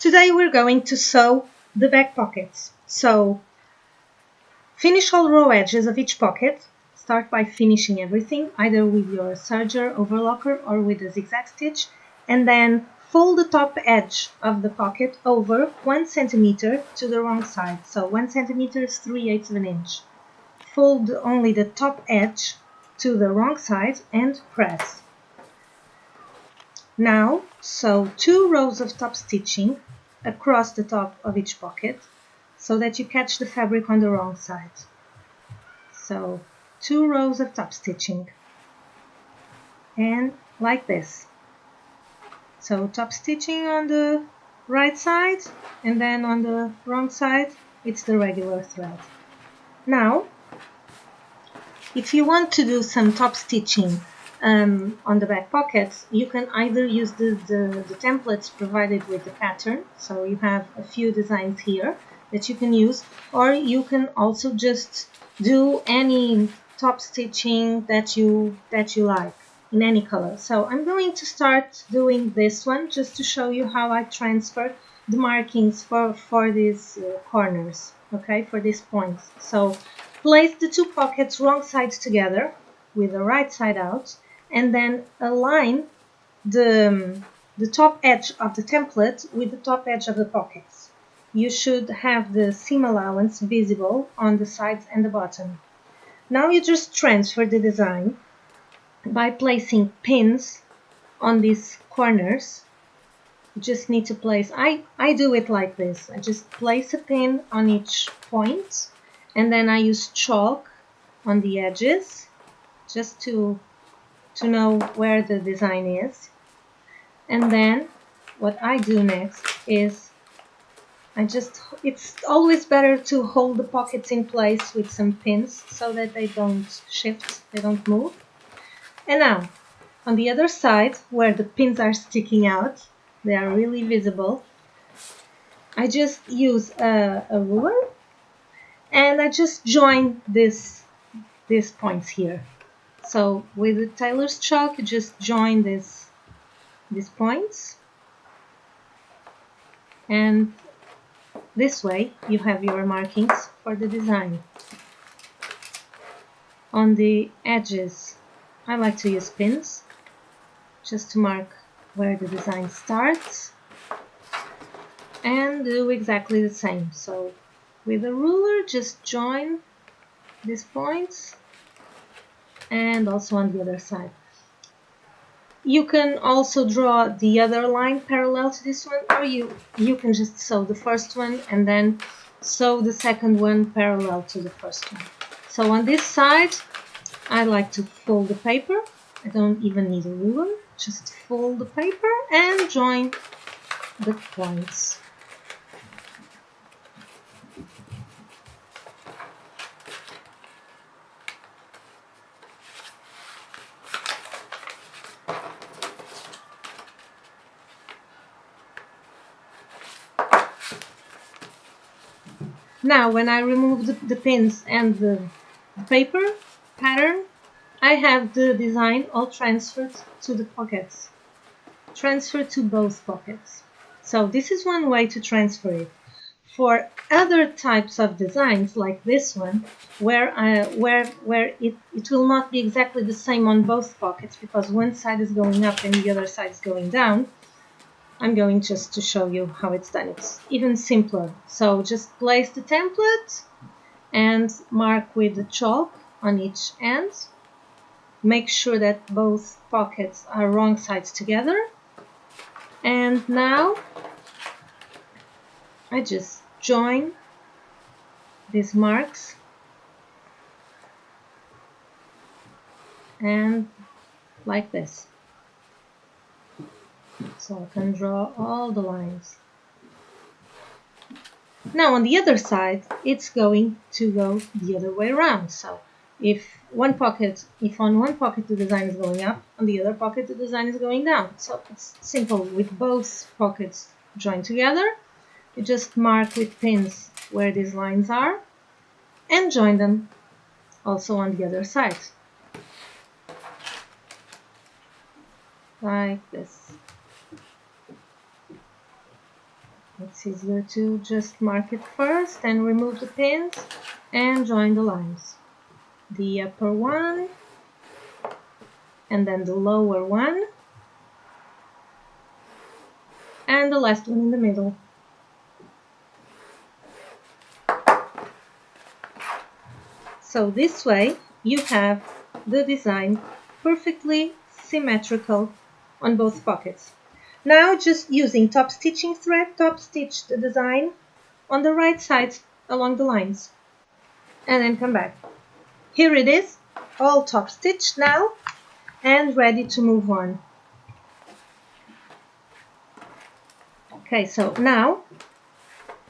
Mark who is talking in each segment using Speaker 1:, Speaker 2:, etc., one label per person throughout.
Speaker 1: Today we're going to sew the back pockets. So finish all raw edges of each pocket. Start by finishing everything, either with your serger overlocker or with a zigzag stitch, and then fold the top edge of the pocket over 1 centimeter to the wrong side. So 1 centimeter is 3/8 of an inch. Fold only the top edge to the wrong side and press. Now sew 2 rows of top stitching across the top of each pocket so that you catch the fabric on the wrong side. So 2 rows of top stitching, and like this. So top stitching on the right side, and then on the wrong side it's the regular thread. Now if you want to do some top stitching on the back pockets, you can either use the templates provided with the pattern, so you have a few designs here that you can use, or you can also just do any top stitching that you like in any color. So I'm going to start doing this one just to show you how I transfer the markings for these corners, okay, for these points. So place the 2 pockets wrong sides together with the right side out, and then align the top edge of the template with the top edge of the pockets. You should have the seam allowance visible on the sides and the bottom. Now you just transfer the design by placing pins on these corners. You just need to place, I do it like this. I just place a pin on each point, and then I use chalk on the edges just to know where the design is. And then what I do next is it's always better to hold the pockets in place with some pins so that they don't shift, they don't move. And now on the other side, where the pins are sticking out, they are really visible, I just use a ruler and I just join these points here. So with the tailor's chalk, you just join these points, and this way you have your markings for the design. On the edges, I like to use pins just to mark where the design starts, and do exactly the same. So with a ruler, just join these points, and also on the other side. You can also draw the other line parallel to this one, or you can just sew the first one and then sew the second one parallel to the first one. So on this side, I like to fold the paper. I don't even need a ruler, just fold the paper and join the points. Now when I remove the pins and the paper pattern, I have the design all transferred to the pockets. Transfer to both pockets. So this is one way to transfer it. For other types of designs like this one, where it will not be exactly the same on both pockets because one side is going up and the other side is going down, I'm going just to show you how it's done. It's even simpler. So just place the template and mark with the chalk on each end. Make sure that both pockets are wrong sides together. And now I just join these marks and like this. So I can draw all the lines. Now on the other side, it's going to go the other way around. So if on one pocket the design is going up, on the other pocket the design is going down. So it's simple. With both pockets joined together, you just mark with pins where these lines are and join them also on the other side. Like this. It's easier to just mark it first and remove the pins and join the lines. The upper one and then the lower one and the last one in the middle. So this way you have the design perfectly symmetrical on both pockets. Now just using top stitching thread, top stitch the design on the right side along the lines and then come back. Here it is, all top stitched now and ready to move on. Okay, so now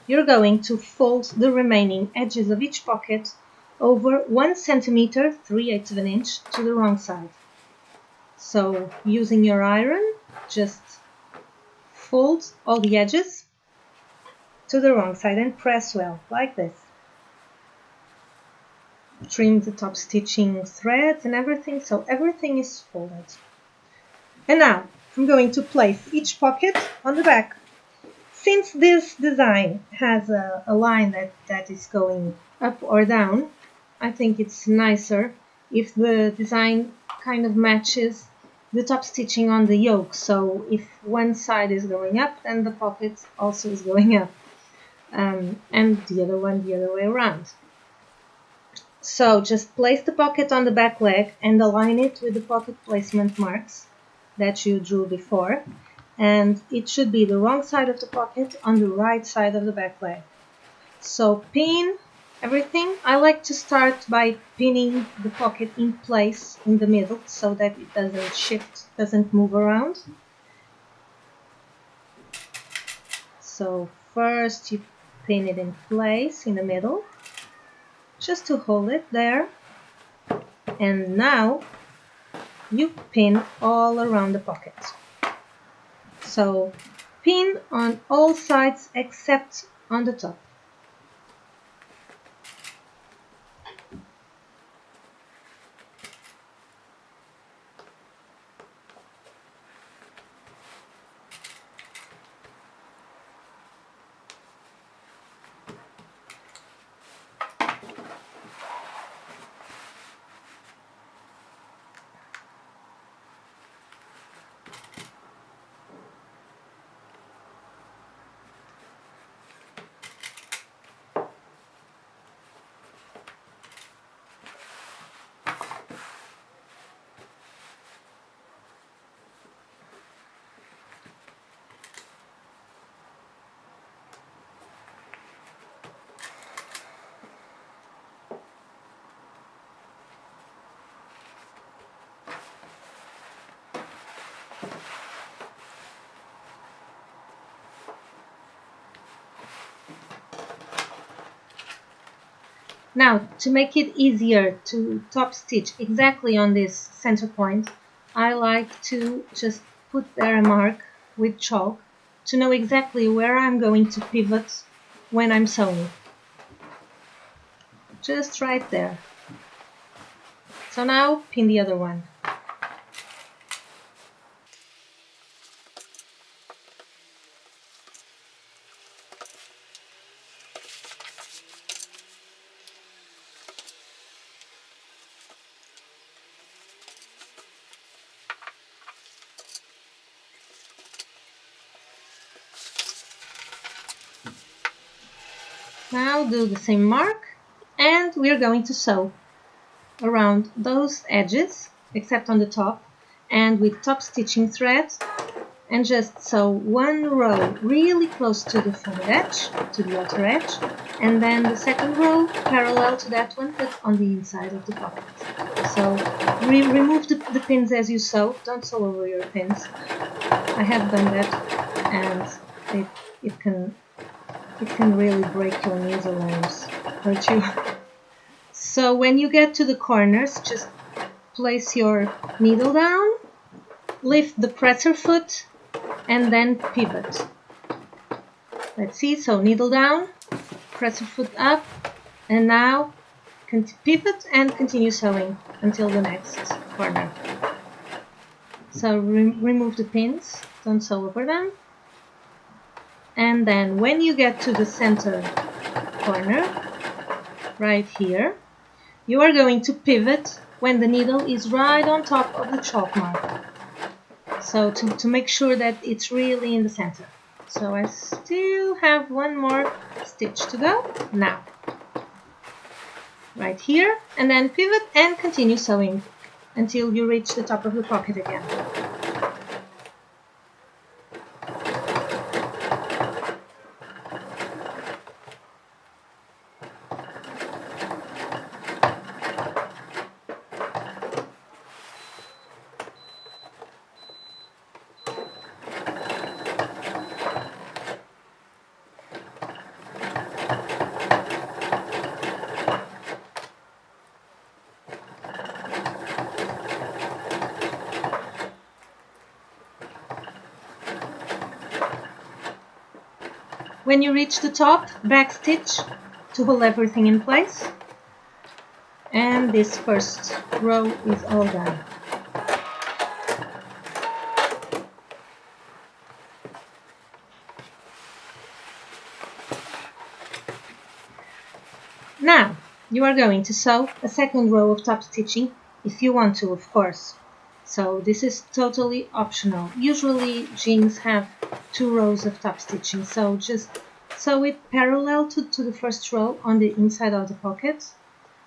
Speaker 1: you're going to fold the remaining edges of each pocket over 1 centimeter, 3/8 of an inch to the wrong side. So using your iron, just fold all the edges to the wrong side and press well, like this. Trim the top stitching threads and everything, so everything is folded. And now I'm going to place each pocket on the back. Since this design has a line that is going up or down, I think it's nicer if the design kind of matches the top stitching on the yoke. So if one side is going up, then the pocket also is going up, and the other one the other way around. So just place the pocket on the back leg and align it with the pocket placement marks that you drew before. And it should be the wrong side of the pocket on the right side of the back leg. So pin everything. I like to start by pinning the pocket in place in the middle so that it doesn't shift, doesn't move around. So first you pin it in place in the middle, just to hold it there. And now you pin all around the pocket. So pin on all sides except on the top. Now, to make it easier to top stitch exactly on this center point, I like to just put there a mark with chalk to know exactly where I'm going to pivot when I'm sewing. Just right there. So now pin the other one. Now do the same mark and we're going to sew around those edges except on the top and with top stitching thread, and just sew one row really close to the front edge, to the outer edge, and then the second row parallel to that one but on the inside of the pocket. So remove the pins as you sew, don't sew over your pins. I have done that and it can really break your knees or arms, hurt you. So when you get to the corners, just place your needle down, lift the presser foot, and then pivot. Let's see, so needle down, presser foot up, and now pivot and continue sewing until the next corner. So remove the pins, don't sew over them. And then when you get to the center corner, right here, you are going to pivot when the needle is right on top of the chalk mark. So to make sure that it's really in the center. So I still have one more stitch to go now. Right here, and then pivot and continue sewing until you reach the top of the pocket again. When you reach the top, backstitch to hold everything in place. And this first row is all done. Now, you are going to sew a second row of top stitching, if you want to, of course. So this is totally optional. Usually jeans have 2 rows of top stitching, so just sew it parallel to the first row on the inside of the pocket,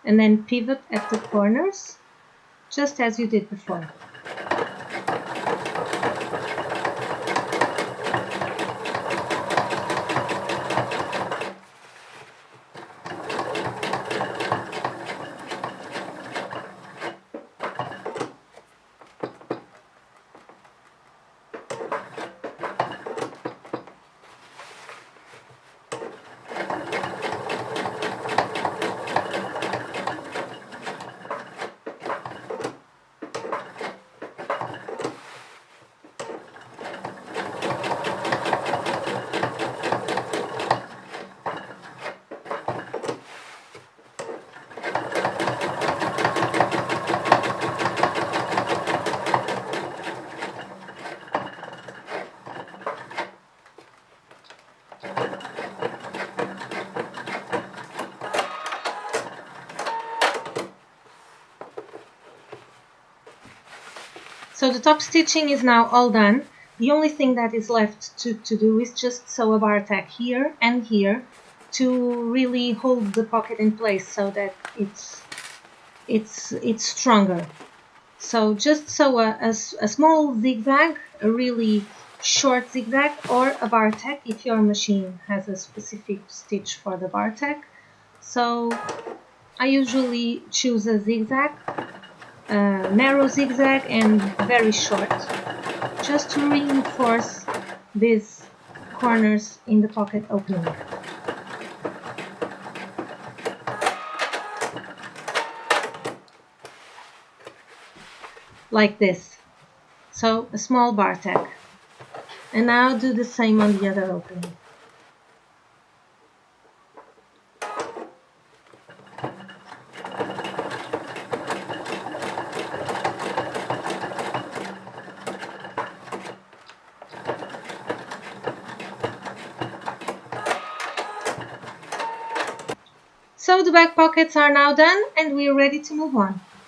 Speaker 1: and then pivot at the corners, just as you did before. So the top stitching is now all done. The only thing that is left to do is just sew a bar tack here and here to really hold the pocket in place so that it's stronger. So just sew a small zigzag, a really short zigzag, or a bar tack if your machine has a specific stitch for the bar tack. So I usually choose a zigzag, narrow zigzag and very short, just to reinforce these corners in the pocket opening. Like this. So a small bar tack. And now do the same on the other opening. So the back pockets are now done and we are ready to move on.